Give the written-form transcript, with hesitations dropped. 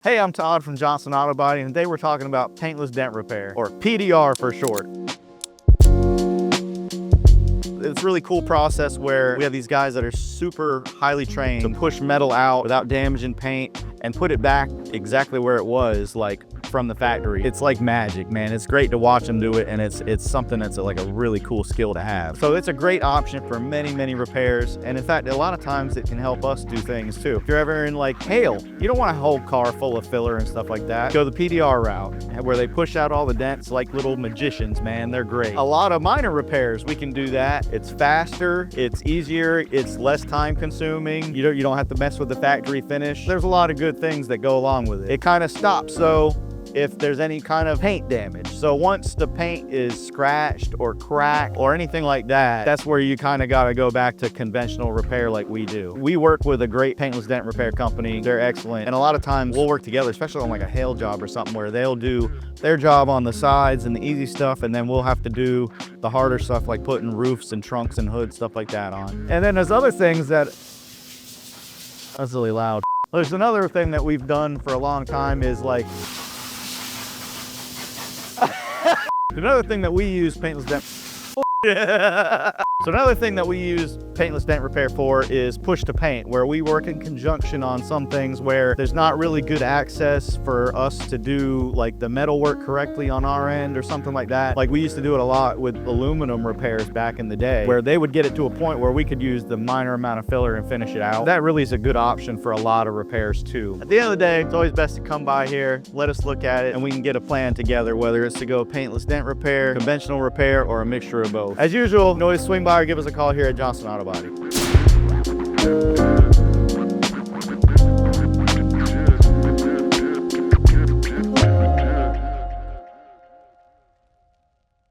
Hey, I'm Todd from Johnson Auto Body, and today we're talking about paintless dent repair, or PDR for short. It's a really cool process where we have these guys that are super highly trained to push metal out without damaging paint and put it back exactly where it was, like from the factory. It's like magic, man. It's great to watch them do it, and it's something that's like a really cool skill to have. So it's a great option for many repairs, and in fact, a lot of times it can help us do things too. If you're ever in like hail, you don't want a whole car full of filler and stuff like that. Go the PDR route, where they push out all the dents like little magicians, man. They're great. A lot of minor repairs, we can do that. It's faster, it's easier, it's less time consuming. You don't have to mess with the factory finish. There's a lot of good things that go along with it. It kind of stops though if there's any kind of paint damage. So once the paint is scratched or cracked or anything like that, that's where you kind of got to go back to conventional repair like we do. We work with a great paintless dent repair company. They're excellent. And a lot of times we'll work together, especially on like a hail job or something, where they'll do their job on the sides and the easy stuff, and then we'll have to do the harder stuff like putting roofs and trunks and hoods, stuff like that on. And then there's other things that's really loud. There's another thing that we've done for a long time is like, another thing that we use paintless dent So another thing that we use paintless dent repair for is push to paint, where we work in conjunction on some things where there's not really good access for us to do like the metal work correctly on our end or something like that. Like we used to do it a lot with aluminum repairs back in the day, where they would get it to a point where we could use the minor amount of filler and finish it out. That really is a good option for a lot of repairs too. At the end of the day, it's always best to come by here, let us look at it, and we can get a plan together, whether it's to go paintless dent repair, conventional repair, or a mixture of both. As usual, you can always swing by or give us a call here at Johnson Auto Body.